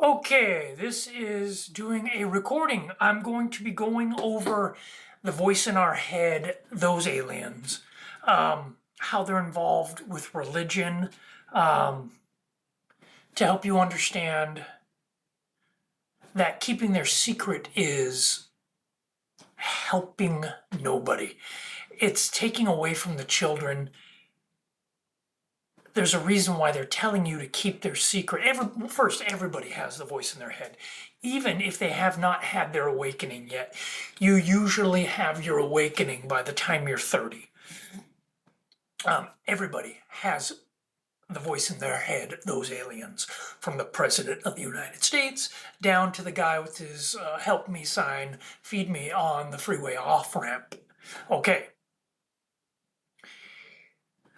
Okay, this is doing a recording. I'm going to be going over the voice in our head, those aliens, how they're involved with religion, um, to help you understand that keeping their secret is helping nobody. It's taking away from the children. There's a reason why they're telling you to keep their secret. First, everybody has the voice in their head. Even if they have not had their awakening yet, you usually have your awakening by the time you're 30. Everybody has the voice in their head, those aliens, from the President of the United States down to the guy with his help me sign, feed me on the freeway off ramp. Okay.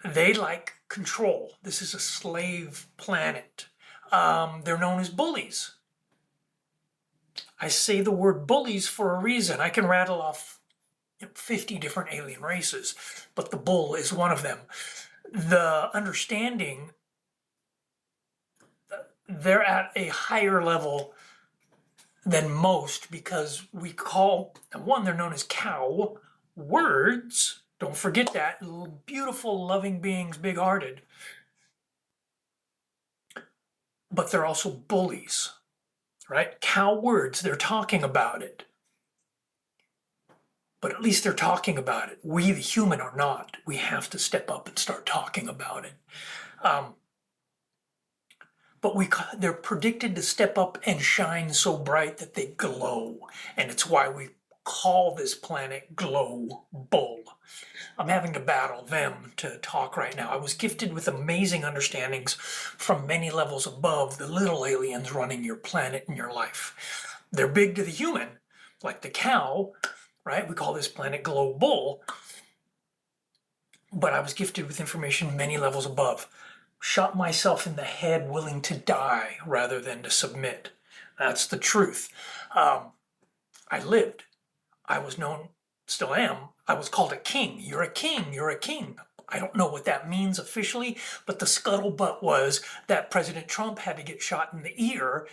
They like control. This is a slave planet. They're known as bullies. I say the word bullies for a reason. I can rattle off 50 different alien races, but the bull is one of them. The understanding, they're at a higher level than most because we call, one, they're known as cow words. Don't forget that. Beautiful, loving beings, big-hearted. But they're also bullies, right? Cow words, they're talking about it. But at least they're talking about it. We, the human, are not. We have to step up and start talking about it. But they're predicted to step up and shine so bright that they glow. And it's why we call this planet Glow Bull. I'm having to battle them to talk right now. I was gifted with amazing understandings from many levels above the little aliens running your planet and your life. They're big to the human, like the cow, right? We call this planet Glow Bull. But I was gifted with information many levels above. Shot myself in the head willing to die rather than to submit. That's the truth. I lived. I was known, still am, I was called a king. You're a king, you're a king. I don't know what that means officially, but the scuttlebutt was that President Trump had to get shot in the ear.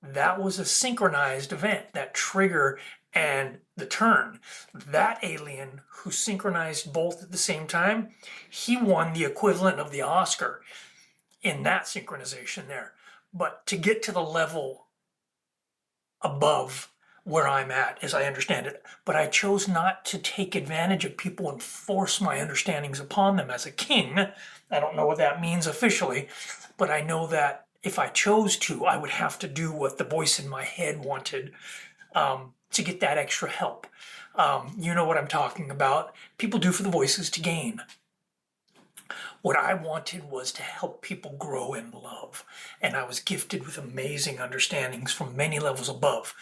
That was a synchronized event, that trigger and the turn. That alien who synchronized both at the same time, he won the equivalent of the Oscar in that synchronization there. But to get to the level above where I'm at, as I understand it, but I chose not to take advantage of people and force my understandings upon them as a king. I don't know what that means officially, but I know that if I chose to, I would have to do what the voice in my head wanted to get that extra help. You know what I'm talking about. People do for the voices to gain. What I wanted was to help people grow in love, and I was gifted with amazing understandings from many levels above.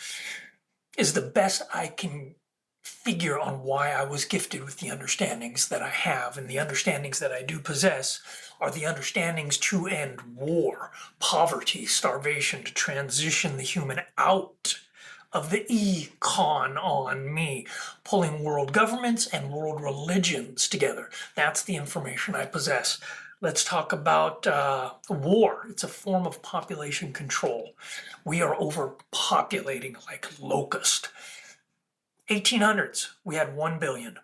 Is the best I can figure on why I was gifted with the understandings that I have, and the understandings that I do possess are the understandings to end war, poverty, starvation, to transition the human out of the econ on me, pulling world governments and world religions together. That's the information I possess. Let's talk about war. It's a form of population control. We are overpopulating like locust. 1800s, we had 1 billion.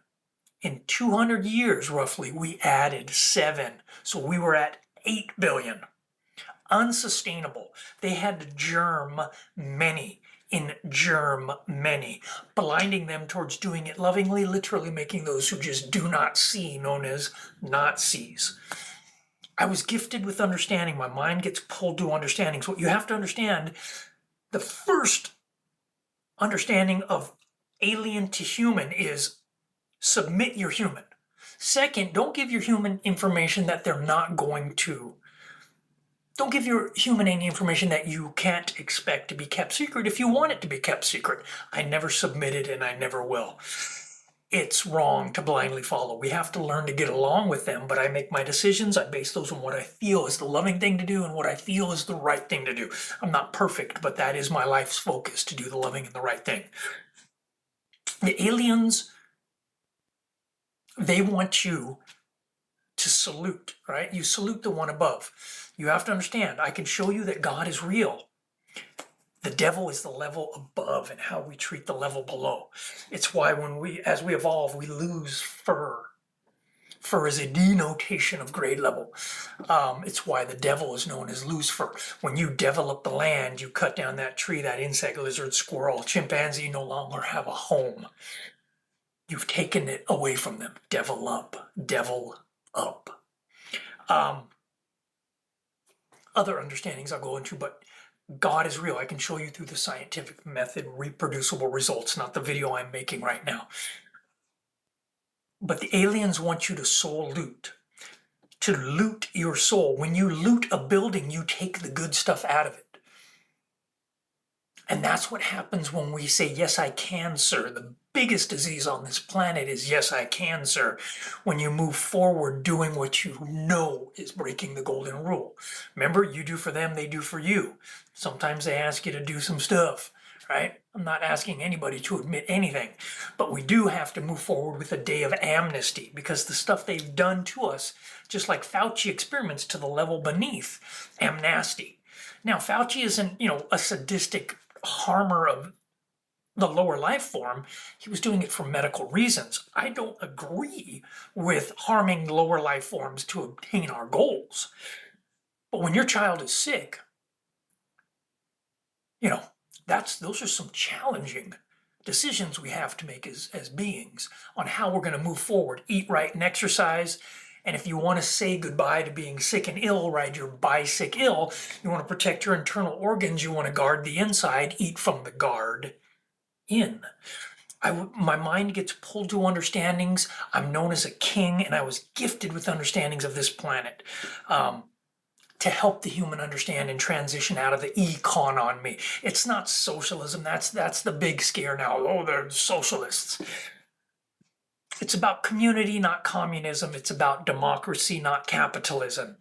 In 200 years, roughly, we added 7. So we were at 8 billion. Unsustainable. They had to germ many in germ many, blinding them towards doing it lovingly, literally making those who just do not see known as Nazis. I was gifted with understanding. My mind gets pulled to understandings. What you have to understand, the first understanding of alien to human is submit your human. Second, don't give your human information that they're not going to. Don't give your human any information that you can't expect to be kept secret if you want it to be kept secret. I never submitted and I never will. It's wrong to blindly follow. We have to learn to get along with them, but I make my decisions. I base those on what I feel is the loving thing to do and what I feel is the right thing to do. I'm not perfect, but that is my life's focus, to do the loving and the right thing. The aliens, they want you to salute, right? You salute the one above. You have to understand, I can show you that God is real. The devil is the level above and how we treat the level below. It's why as we evolve, we lose fur. Fur is a denotation of grade level. It's why the devil is known as loose fur. When you develop the land, you cut down that tree, that insect, lizard, squirrel, chimpanzee no longer have a home. You've taken it away from them. Devil up, devil up. Other understandings I'll go into, but God is real. I can show you through the scientific method reproducible results, not the video I'm making right now. But the aliens want you to soul loot. To loot your soul. When you loot a building, you take the good stuff out of it. And that's what happens when we say, yes, I can, sir. The biggest disease on this planet is, yes, I can, sir. When you move forward doing what you know is breaking the golden rule. Remember, you do for them, they do for you. Sometimes they ask you to do some stuff, right? I'm not asking anybody to admit anything, but we do have to move forward with a day of amnesty because the stuff they've done to us, just like Fauci experiments to the level beneath, amnesty. Now, Fauci isn't, a sadistic harmer of the lower life form. He was doing it for medical reasons. I don't agree with harming lower life forms to obtain our goals. But when your child is sick, those are some challenging decisions we have to make as beings on how we're going to move forward. Eat right and exercise. And if you want to say goodbye to being sick and ill, ride your by sick ill, you want to protect your internal organs, you want to guard the inside, eat from the guard in. My mind gets pulled to understandings. I'm known as a king, and I was gifted with understandings of this planet to help the human understand and transition out of the econ on me. It's not socialism. That's the big scare now. Oh, they're socialists. It's about community, not communism. It's about democracy, not capitalism.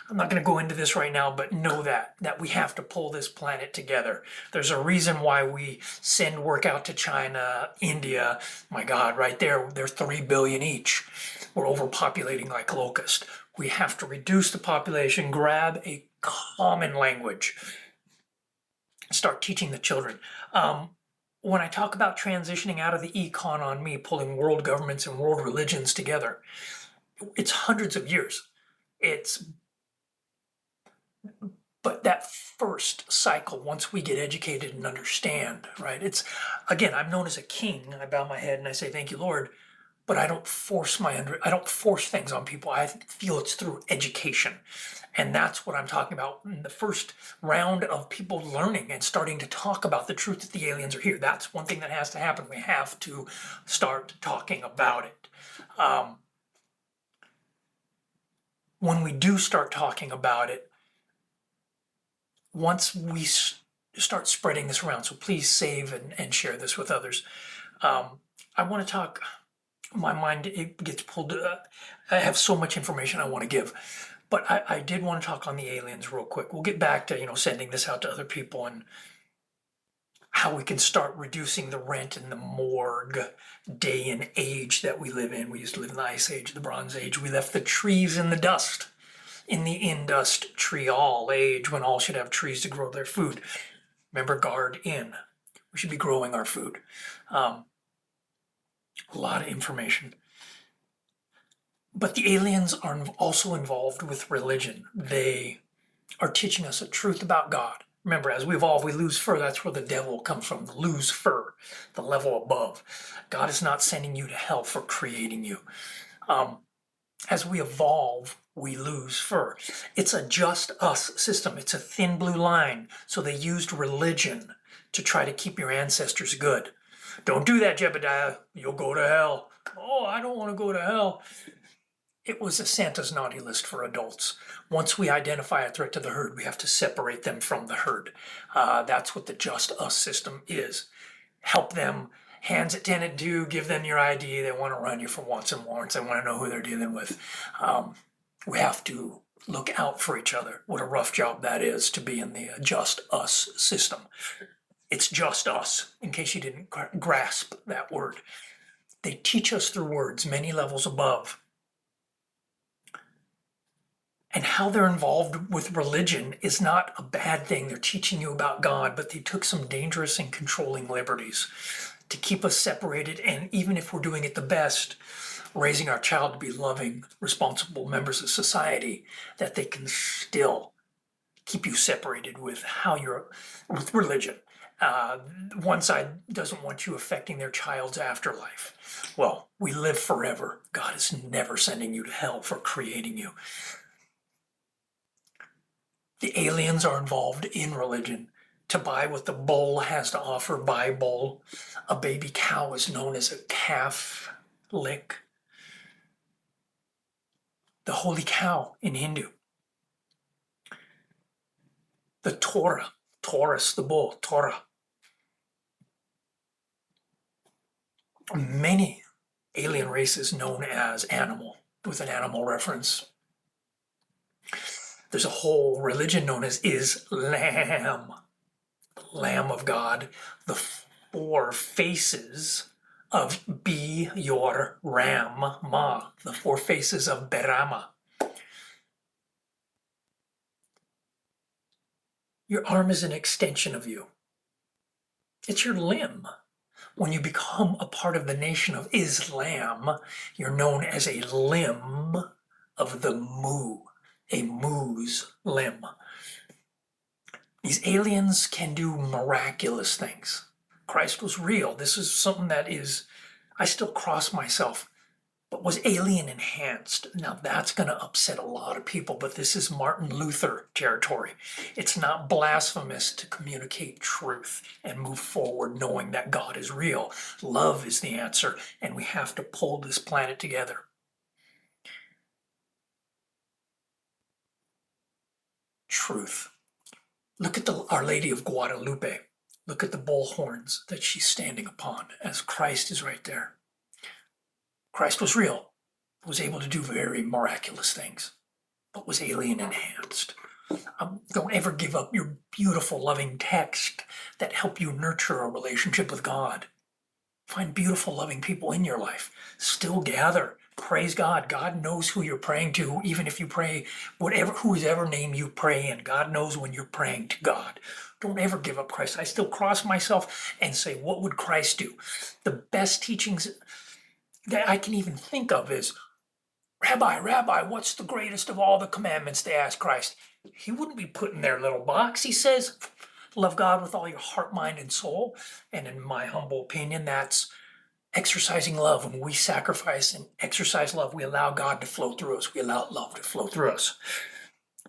I'm not going to go into this right now, but know that we have to pull this planet together. There's a reason why we send work out to China, India. My God, right there, they're 3 billion each. We're overpopulating like locusts. We have to reduce the population, grab a common language, start teaching the children. When I talk about transitioning out of the econ on me, pulling world governments and world religions together, it's hundreds of years. But that first cycle, once we get educated and understand, right? Again, I'm known as a king. I bow my head and I say, thank you, Lord. But I don't force I don't force things on people. I feel it's through education. And that's what I'm talking about in the first round of people learning and starting to talk about the truth that the aliens are here. That's one thing that has to happen. We have to start talking about it. When we do start talking about it, once we start spreading this around, so please save and share this with others. I want to talk, my mind, it gets pulled, I have so much information I want to give, but I did want to talk on the aliens real quick. We'll get back to, sending this out to other people and how we can start reducing the rent in the morgue day and age that we live in. We used to live in the Ice Age, the Bronze Age. We left the trees in the dust. In the industrial age, when all should have trees to grow their food. Remember, guard in. We should be growing our food. A lot of information. But the aliens are also involved with religion. They are teaching us a truth about God. Remember, as we evolve, we lose fur. That's where the devil comes from, the lose fur, the level above. God is not sending you to hell for creating you. As we evolve, we lose fur. It's a just us system. It's a thin blue line. So they used religion to try to keep your ancestors good. Don't do that, Jebediah. You'll go to hell. Oh, I don't want to go to hell. It was a Santa's naughty list for adults. Once we identify a threat to the herd, we have to separate them from the herd. That's what the just us system is. Help them. Hands at 10 and 2, give them your ID. They want to run you for wants and warrants. They want to know who they're dealing with. We have to look out for each other. What a rough job that is to be in the just us system. It's just us, in case you didn't grasp that word. They teach us through words, many levels above. And how they're involved with religion is not a bad thing. They're teaching you about God, but they took some dangerous and controlling liberties to keep us separated. And even if we're doing it the best, raising our child to be loving, responsible members of society, that they can still keep you separated with with religion. Uh, One side doesn't want you affecting their child's afterlife. Well, we live forever. God is never sending you to hell for creating you. The aliens are involved in religion to buy what the bull has to offer. Buy bull. A baby cow is known as a calf lick. The holy cow in Hindu. The Torah, Taurus, the bull, Torah. Many alien races known as animal, with an animal reference. There's a whole religion known as Islam, the Lamb of God, the four faces of Be Your Ram Ma, the four faces of Berama. Your arm is an extension of you. It's your limb. When you become a part of the nation of Islam, you're known as a limb of the Mu, a Mu's limb. These aliens can do miraculous things. Christ was real. This is something that is, I still cross myself, but was alien enhanced. Now that's going to upset a lot of people, but this is Martin Luther territory. It's not blasphemous to communicate truth and move forward knowing that God is real. Love is the answer, and we have to pull this planet together. Truth. Look at Our Lady of Guadalupe. Look at the bull horns that she's standing upon as Christ is right there. Christ was real, was able to do very miraculous things, but was alien enhanced. Don't ever give up your beautiful, loving text that help you nurture a relationship with God. Find beautiful, loving people in your life. Still gather. Praise God. God knows who you're praying to, even if you pray whoever name you pray in. God knows when you're praying to God. Don't ever give up Christ. I still cross myself and say, what would Christ do? The best teachings that I can even think of is, Rabbi, what's the greatest of all the commandments? They ask Christ. He wouldn't be put in their little box. He says, love God with all your heart, mind, and soul. And in my humble opinion, that's exercising love. When we sacrifice and exercise love, we allow God to flow through us. We allow love to flow through us.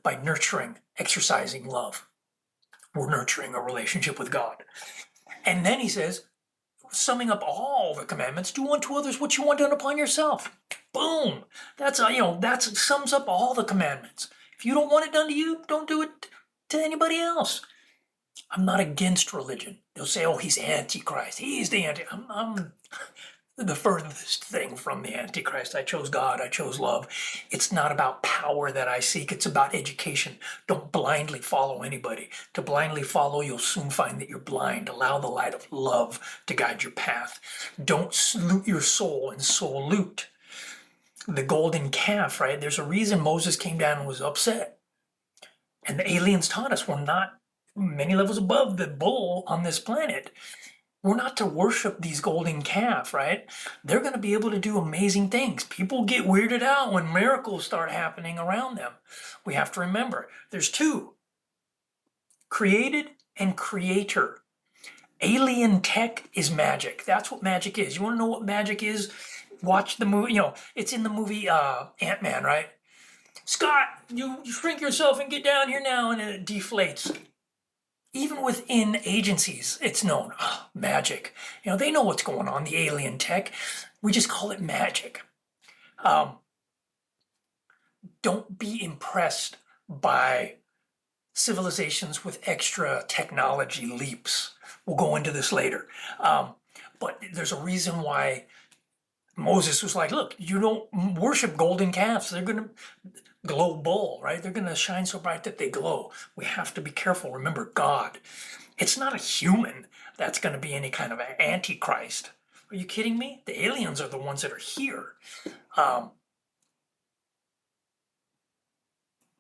By nurturing, exercising love, we're nurturing a relationship with God. And then he says, summing up all the commandments, do unto others what you want done upon yourself. Boom. That sums up all the commandments. If you don't want it done to you, don't do it to anybody else. I'm not against religion. They'll say, oh, he's Antichrist. He's the I'm the furthest thing from the Antichrist. I chose God. I chose love. It's not about power that I seek. It's about education. Don't blindly follow anybody. To blindly follow, you'll soon find that you're blind. Allow the light of love to guide your path. Don't loot your soul and soul loot. The golden calf, right? There's a reason Moses came down and was upset. And the aliens taught us we're not many levels above the bull on this planet. We're not to worship these golden calf, right? They're going to be able to do amazing things. People get weirded out when miracles start happening around them. We have to remember there's two: created and creator. Alien tech is magic. That's what magic is. You want to know what magic is? Watch the movie. It's in the movie Ant-Man, right? Scott, you shrink yourself and get down here now, and it deflates. Even within agencies, it's known. Magic. They know what's going on, the alien tech. We just call it magic. Don't be impressed by civilizations with extra technology leaps. We'll go into this later. But there's a reason why Moses was like, look, you don't worship golden calves. They're going to glow bull, right? They're going to shine so bright that they glow. We have to be careful. Remember, God. It's not a human that's going to be any kind of an antichrist. Are you kidding me? The aliens are the ones that are here.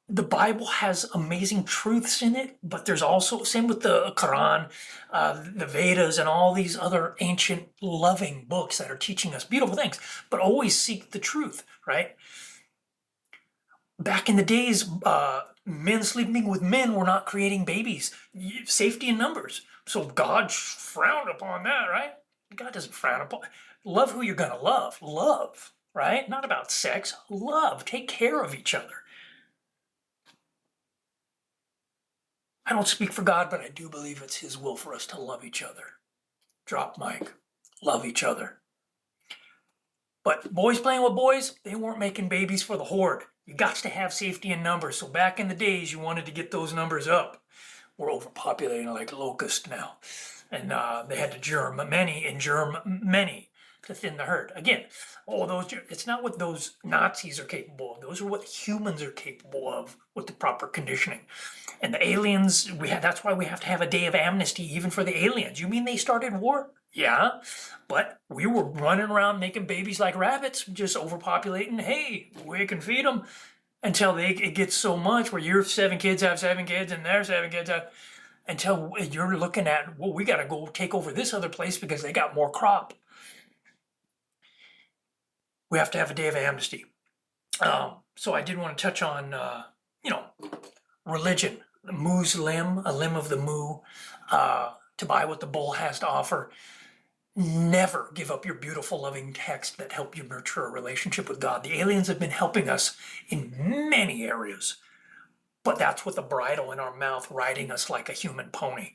the Bible has amazing truths in it, but there's also, same with the Quran, the Vedas, and all these other ancient loving books that are teaching us beautiful things, but always seek the truth, right? Back in the days, men sleeping with men were not creating babies. Safety in numbers. So God frowned upon that, right? God doesn't frown upon. Love who you're gonna love. Love, right? Not about sex. Love. Take care of each other. I don't speak for God, but I do believe it's His will for us to love each other. Drop mic. Love each other. But boys playing with boys, they weren't making babies for the horde. You got to have safety in numbers. So back in the days, you wanted to get those numbers up. We're overpopulating like locusts now. And they had to germ many and germ many to thin the herd. Again, it's not what those Nazis are capable of. Those are what humans are capable of with the proper conditioning. And the aliens, that's why we have to have a day of amnesty even for the aliens. You mean they started war? Yeah, but we were running around making babies like rabbits, just overpopulating. Hey, we can feed them until it gets so much where your 7 kids have 7 kids and their 7 kids have, until you're looking at, well, we got to go take over this other place because they got more crop. We have to have a day of amnesty. So I did want to touch on, religion, the moo's limb, a limb of the moo, to buy what the bull has to offer. Never give up your beautiful, loving text that help you nurture a relationship with God. The aliens have been helping us in many areas, but that's with a bridle in our mouth riding us like a human pony.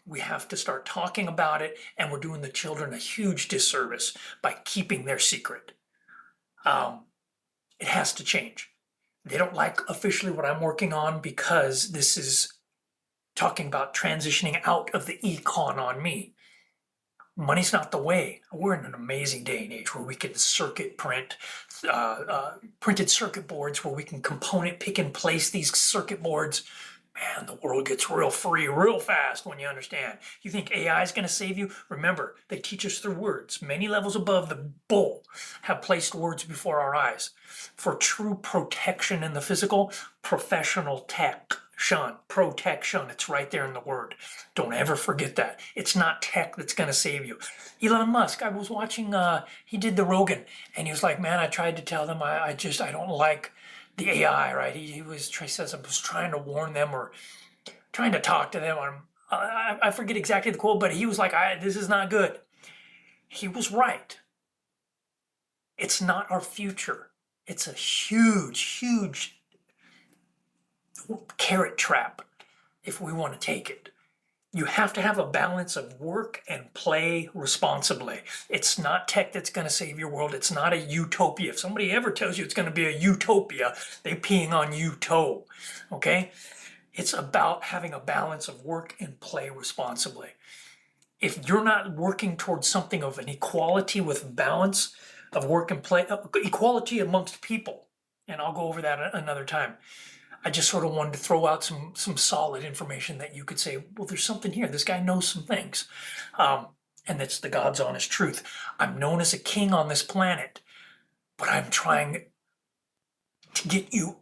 We have to start talking about it, and we're doing the children a huge disservice by keeping their secret. It has to change. They don't like officially what I'm working on because this is talking about transitioning out of the econ on me. Money's not the way. We're in an amazing day and age where we can circuit print, printed circuit boards where we can component pick and place these circuit boards. Man, the world gets real free real fast when you understand. You think AI is going to save you? Remember, they teach us through words. Many levels above the bull have placed words before our eyes. For true protection in the physical, professional tech. Protection, it's right there in the word. Don't ever forget that. It's not tech that's going to save you. Elon Musk, I was watching, he did the Rogan, and he was like, man, I tried to tell them I don't like the AI, right? He says I was trying to warn them or trying to talk to them. I forget exactly the quote, but he was like, this is not good. He was right. It's not our future. It's a huge, huge carrot trap if we want to take it. You have to have a balance of work and play responsibly. It's not tech that's going to save your world. It's not a utopia. If somebody ever tells you it's going to be a utopia, they're peeing on you-toe, okay? It's about having a balance of work and play responsibly. If you're not working towards something of an equality with balance of work and play, equality amongst people, and I'll go over that another time. I just sort of wanted to throw out some solid information that you could say, well, there's something here. This guy knows some things. And that's the God's honest truth. I'm known as a king on this planet, but I'm trying to get you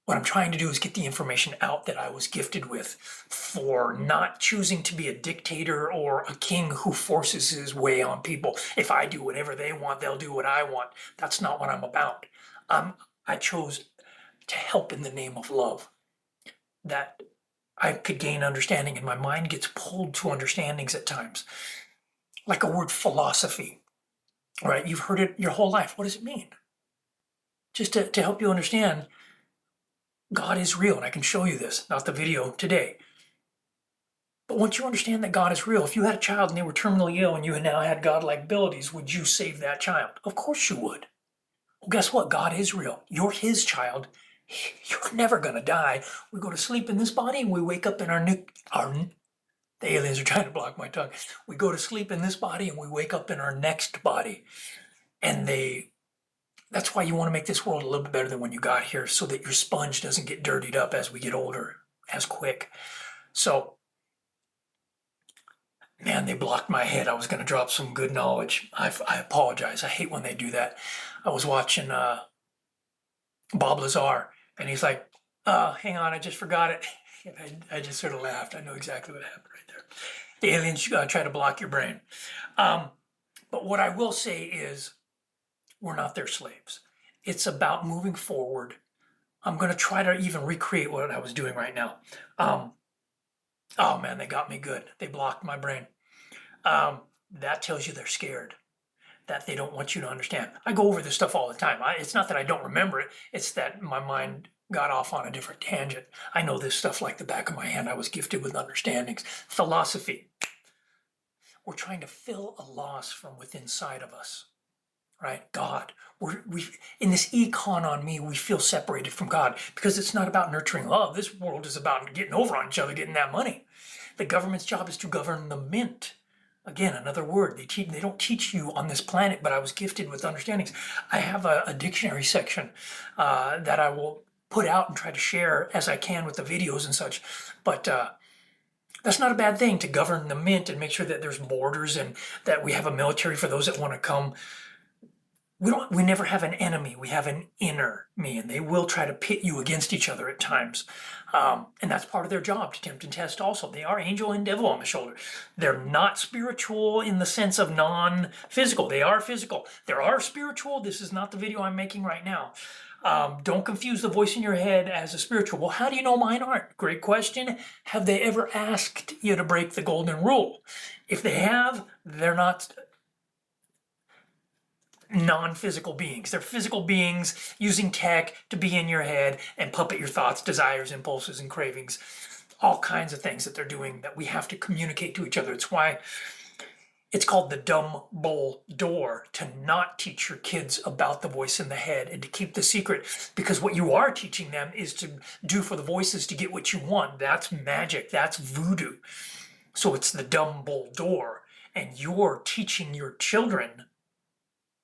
what I'm trying to do is get the information out that I was gifted with for not choosing to be a dictator or a king who forces his way on people. If I do whatever they want, they'll do what I want. That's not what I'm about. I chose to help in the name of love, that I could gain understanding, and my mind gets pulled to understandings at times. Like a word philosophy, right? You've heard it your whole life. What does it mean? Just to help you understand, God is real, and I can show you this, not the video today. But once you understand that God is real, if you had a child and they were terminally ill and you now had godlike abilities, would you save that child? Of course you would. Well, guess what? God is real. You're His child. You're never going to die. We go to sleep in this body and we wake up in the aliens are trying to block my tongue. We go to sleep in this body and we wake up in our next body. And that's why you want to make this world a little bit better than when you got here, so that your sponge doesn't get dirtied up as we get older as quick. So, man, they blocked my head. I was going to drop some good knowledge. I apologize. I hate when they do that. I was watching Bob Lazar, and he's like, hang on, I just forgot it. I just sort of laughed. I know exactly what happened right there. The aliens try to block your brain. But what I will say is, we're not their slaves. It's about moving forward. I'm going to try to even recreate what I was doing right now. Oh man, they got me good. They blocked my brain. That tells you they're scared, that they don't want you to understand. I go over this stuff all the time. It's not that I don't remember it, it's that my mind got off on a different tangent. I know this stuff like the back of my hand. I was gifted with understandings. Philosophy. We're trying to fill a loss from within inside of us, right? God. We in this econ on me, we feel separated from God because it's not about nurturing love. This world is about getting over on each other, getting that money. The government's job is to govern the mint. Again, another word. They don't teach you on this planet, but I was gifted with understandings. I have a dictionary section that I will put out and try to share as I can with the videos and such. But that's not a bad thing, to govern the mint and make sure that there's borders and that we have a military for those that want to come. We never have an enemy. We have an inner me, and they will try to pit you against each other at times. And that's part of their job, to tempt and test also. They are angel and devil on the shoulder. They're not spiritual in the sense of non-physical. They are physical. There are spiritual. This is not the video I'm making right now. Don't confuse the voice in your head as a spiritual. Well, how do you know mine aren't? Great question. Have they ever asked you to break the golden rule? If they have, they're not non-physical beings. They're physical beings using tech to be in your head and puppet your thoughts, desires, impulses, and cravings. All kinds of things that they're doing that we have to communicate to each other. It's why it's called the dumb bull door, to not teach your kids about the voice in the head and to keep the secret, because what you are teaching them is to do for the voices to get what you want. That's magic. That's voodoo. So it's the dumb bull door, and you're teaching your children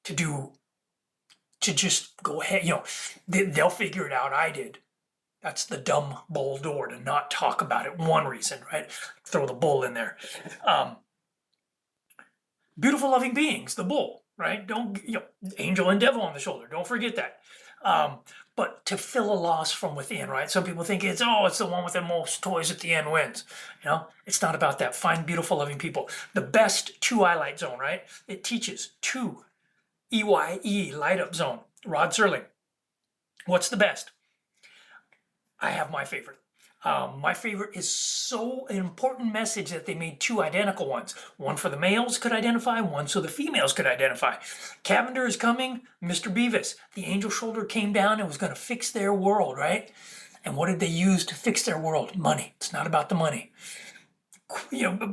to just go ahead, they'll figure it out. I did. That's the dumb bull door, to not talk about it. One reason, right? Throw the bull in there. Beautiful, loving beings, the bull, right? Don't, angel and devil on the shoulder. Don't forget that. But to fill a loss from within, right? Some people think it's the one with the most toys at the end wins. It's not about that. Find beautiful, loving people. The best 2 light zone, right? It teaches 2 EYE, light up zone. Rod Serling. What's the best? I have my favorite. My favorite is so an important message that they made 2 identical ones. One for the males could identify, one so the females could identify. Cavender is coming, Mr. Beavis. The angel shoulder came down and was going to fix their world, right? And what did they use to fix their world? Money. It's not about the money.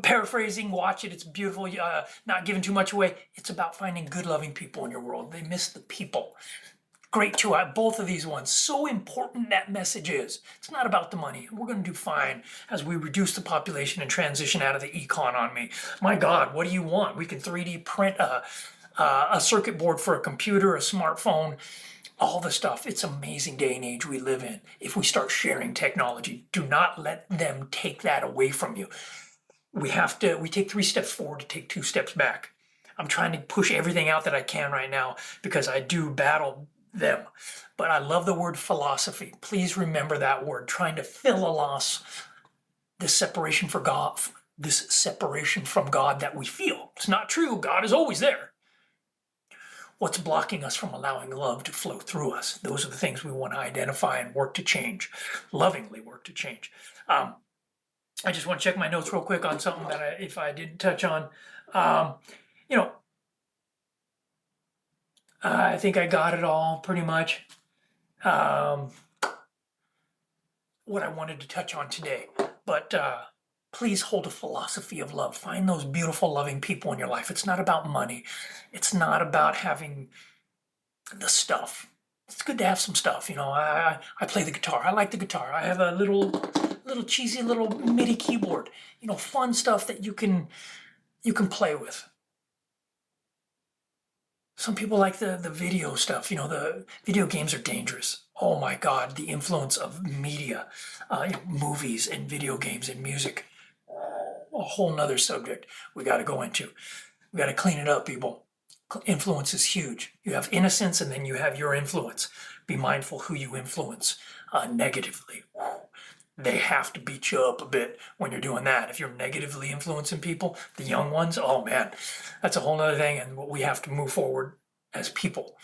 Paraphrasing, watch it. It's beautiful. Not giving too much away. It's about finding good, loving people in your world. They miss the people. Great too. Both of these ones. So important that message is. It's not about the money. We're going to do fine as we reduce the population and transition out of the econ on me. My God, what do you want? We can 3D print a circuit board for a computer, a smartphone, all the stuff. It's an amazing day and age we live in. If we start sharing technology, do not let them take that away from you. We take 3 steps forward to take 2 steps back. I'm trying to push everything out that I can right now because I do battle them. But I love the word philosophy. Please remember that word. Trying to fill a loss, this separation from God that we feel. It's not true. God is always there. What's blocking us from allowing love to flow through us? Those are the things we want to identify and work to change. Lovingly work to change. I just want to check my notes real quick on something that if I didn't touch on. I think I got it all pretty much. What I wanted to touch on today. But please hold a philosophy of love. Find those beautiful, loving people in your life. It's not about money. It's not about having the stuff. It's good to have some stuff. I play the guitar. I like the guitar. I have a little cheesy little MIDI keyboard. Fun stuff that you can play with. Some people like the video stuff. The video games are dangerous. Oh my God, the influence of media, movies and video games and music. A whole nother subject we got to go into. We got to clean it up, people. Influence is huge. You have innocence and then you have your influence. Be mindful who you influence negatively. They have to beat you up a bit when you're doing that. If you're negatively influencing people, the young ones, oh man, that's a whole nother thing. And we have to move forward as people.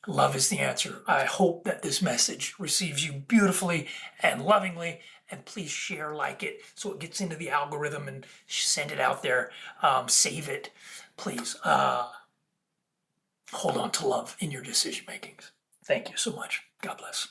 Love is the answer. I hope that this message receives you beautifully and lovingly. And please share, like it, so it gets into the algorithm and send it out there. Save it. Please hold on to love in your decision makings. Thank you so much. God bless.